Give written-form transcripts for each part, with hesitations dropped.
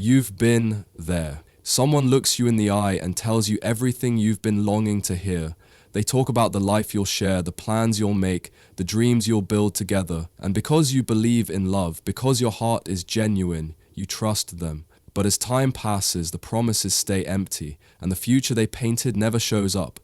You've been there. Someone looks you in the eye and tells you everything you've been longing to hear. They talk about the life you'll share, the plans you'll make, the dreams you'll build together. And because you believe in love, because your heart is genuine, you trust them. But as time passes, the promises stay empty, and the future they painted never shows up.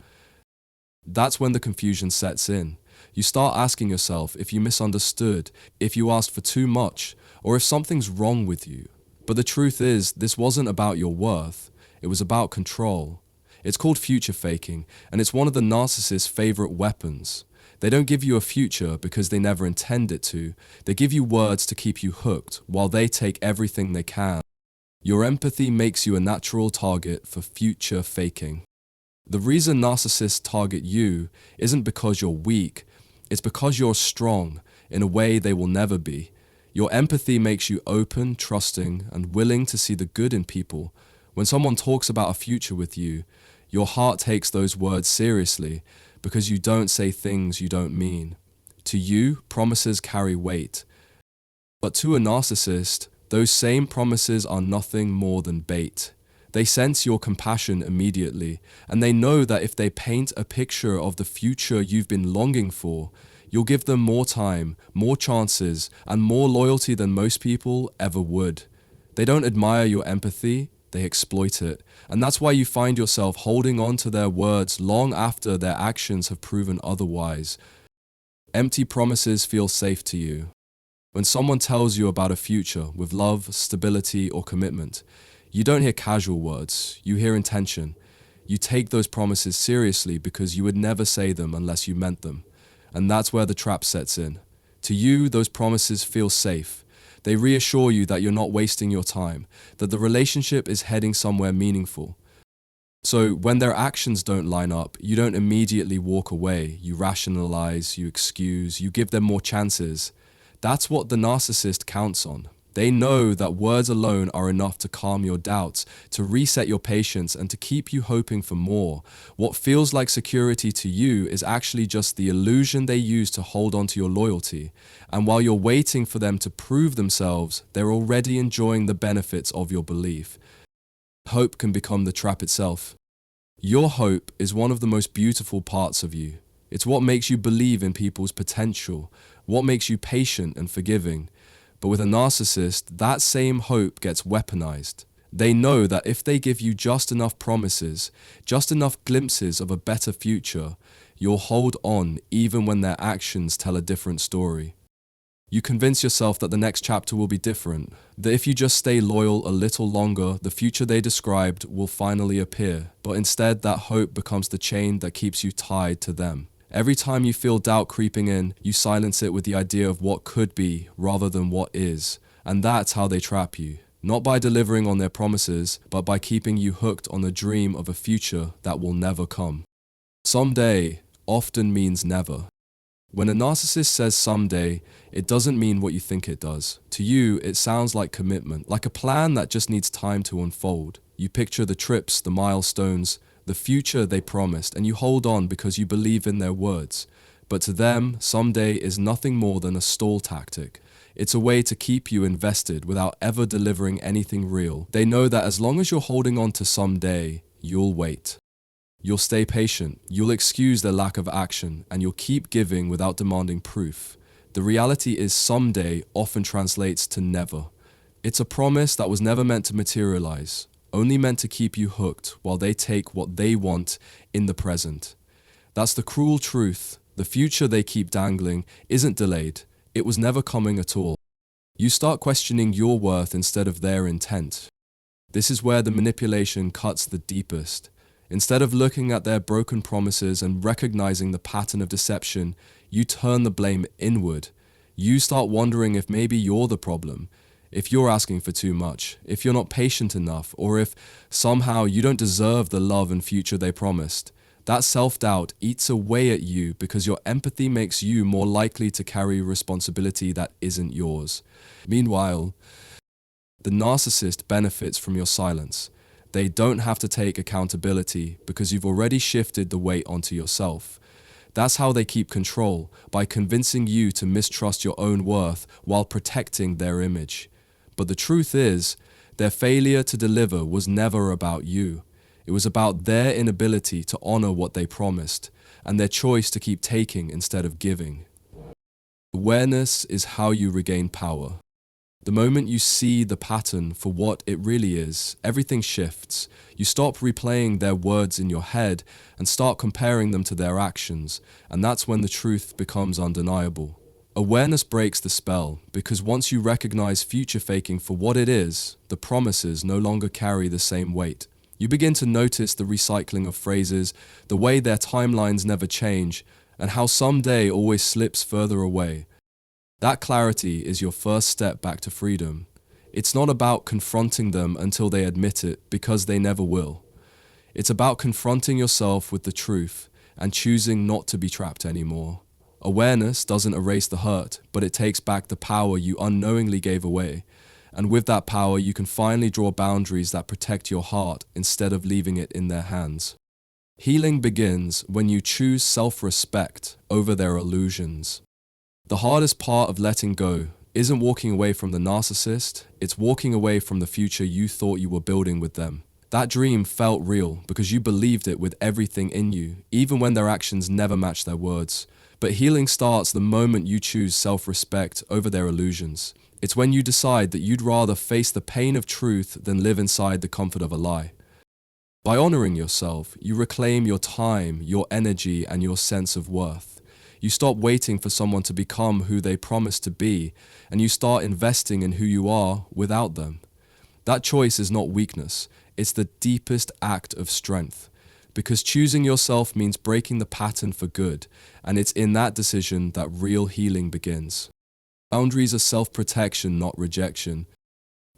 That's when the confusion sets in. You start asking yourself if you misunderstood, if you asked for too much, or if something's wrong with you. But the truth is, this wasn't about your worth, it was about control. It's called future faking, and it's one of the narcissist's favorite weapons. They don't give you a future because they never intend it to. They give you words to keep you hooked, while they take everything they can. Your empathy makes you a natural target for future faking. The reason narcissists target you isn't because you're weak, it's because you're strong in a way they will never be. Your empathy makes you open, trusting, and willing to see the good in people. When someone talks about a future with you, your heart takes those words seriously because you don't say things you don't mean. To you, promises carry weight. But to a narcissist, those same promises are nothing more than bait. They sense your compassion immediately, and they know that if they paint a picture of the future you've been longing for, you'll give them more time, more chances, and more loyalty than most people ever would. They don't admire your empathy, they exploit it. And that's why you find yourself holding on to their words long after their actions have proven otherwise. Empty promises feel safe to you. When someone tells you about a future with love, stability, or commitment, you don't hear casual words, you hear intention. You take those promises seriously because you would never say them unless you meant them. And that's where the trap sets in. To you, those promises feel safe. They reassure you that you're not wasting your time, that the relationship is heading somewhere meaningful. So when their actions don't line up, you don't immediately walk away. You rationalize, you excuse, you give them more chances. That's what the narcissist counts on. They know that words alone are enough to calm your doubts, to reset your patience, and to keep you hoping for more. What feels like security to you is actually just the illusion they use to hold on to your loyalty. And while you're waiting for them to prove themselves, they're already enjoying the benefits of your belief. Hope can become the trap itself. Your hope is one of the most beautiful parts of you. It's what makes you believe in people's potential, what makes you patient and forgiving. But with a narcissist, that same hope gets weaponized. They know that if they give you just enough promises, just enough glimpses of a better future, you'll hold on even when their actions tell a different story. You convince yourself that the next chapter will be different, that if you just stay loyal a little longer, the future they described will finally appear. But instead, that hope becomes the chain that keeps you tied to them. Every time you feel doubt creeping in, you silence it with the idea of what could be rather than what is. And that's how they trap you. Not by delivering on their promises, but by keeping you hooked on the dream of a future that will never come. Someday often means never. When a narcissist says someday, it doesn't mean what you think it does. To you, it sounds like commitment, like a plan that just needs time to unfold. You picture the trips, the milestones, the future they promised, and you hold on because you believe in their words. But to them, someday is nothing more than a stall tactic. It's a way to keep you invested without ever delivering anything real. They know that as long as you're holding on to someday, you'll wait. You'll stay patient, you'll excuse their lack of action, and you'll keep giving without demanding proof. The reality is someday often translates to never. It's a promise that was never meant to materialize, only meant to keep you hooked while they take what they want in the present. That's the cruel truth. The future they keep dangling isn't delayed. It was never coming at all. You start questioning your worth instead of their intent. This is where the manipulation cuts the deepest. Instead of looking at their broken promises and recognizing the pattern of deception, you turn the blame inward. You start wondering if maybe you're the problem, if you're asking for too much, if you're not patient enough, or if somehow you don't deserve the love and future they promised. That self-doubt eats away at you because your empathy makes you more likely to carry responsibility that isn't yours. Meanwhile, the narcissist benefits from your silence. They don't have to take accountability because you've already shifted the weight onto yourself. That's how they keep control, by convincing you to mistrust your own worth while protecting their image. But the truth is, Their failure to deliver was never about you. It was about their inability to honor what they promised, and their choice to keep taking instead of giving. Awareness is how you regain power. The moment you see the pattern for what it really is, everything shifts. You stop replaying their words in your head and start comparing them to their actions, and that's when the truth becomes undeniable. Awareness breaks the spell, because once you recognize future faking for what it is, the promises no longer carry the same weight. You begin to notice the recycling of phrases, the way their timelines never change, and how someday always slips further away. That clarity is your first step back to freedom. It's not about confronting them until they admit it, because they never will. It's about confronting yourself with the truth and choosing not to be trapped anymore. Awareness doesn't erase the hurt, but it takes back the power you unknowingly gave away. And with that power, you can finally draw boundaries that protect your heart instead of leaving it in their hands. Healing begins when you choose self-respect over their illusions. The hardest part of letting go isn't walking away from the narcissist, it's walking away from the future you thought you were building with them. That dream felt real because you believed it with everything in you, even when their actions never matched their words. But healing starts the moment you choose self-respect over their illusions. It's when you decide that you'd rather face the pain of truth than live inside the comfort of a lie. By honoring yourself, you reclaim your time, your energy, and your sense of worth. You stop waiting for someone to become who they promised to be, and you start investing in who you are without them. That choice is not weakness, it's the deepest act of strength. Because choosing yourself means breaking the pattern for good, and it's in that decision that real healing begins. Boundaries are self-protection, not rejection.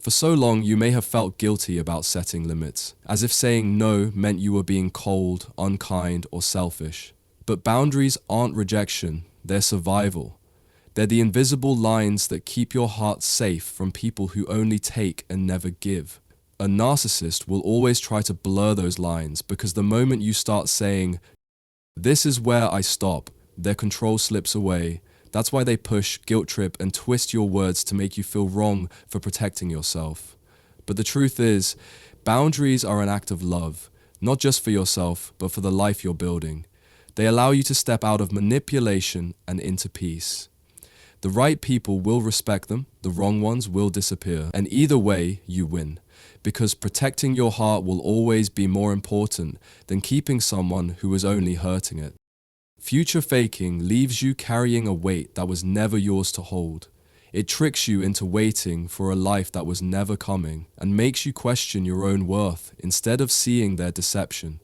For so long, you may have felt guilty about setting limits, as if saying no meant you were being cold, unkind, or selfish. But boundaries aren't rejection, they're survival. They're the invisible lines that keep your heart safe from people who only take and never give. A narcissist will always try to blur those lines, because the moment you start saying, "This is where I stop," their control slips away. That's why they push, guilt trip, and twist your words to make you feel wrong for protecting yourself. But the truth is, boundaries are an act of love, not just for yourself, but for the life you're building. They allow you to step out of manipulation and into peace. The right people will respect them, the wrong ones will disappear, and either way, you win. Because protecting your heart will always be more important than keeping someone who is only hurting it. Future faking leaves you carrying a weight that was never yours to hold. It tricks you into waiting for a life that was never coming, and makes you question your own worth instead of seeing their deception.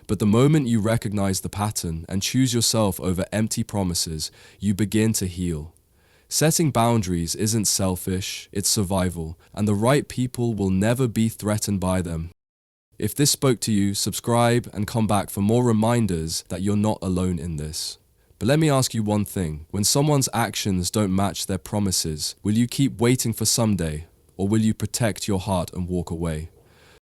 But the moment you recognize the pattern and choose yourself over empty promises, you begin to heal. Setting boundaries isn't selfish, it's survival, and the right people will never be threatened by them. If this spoke to you, subscribe and come back for more reminders that you're not alone in this. But let me ask you one thing. When someone's actions don't match their promises, will you keep waiting for someday, or will you protect your heart and walk away?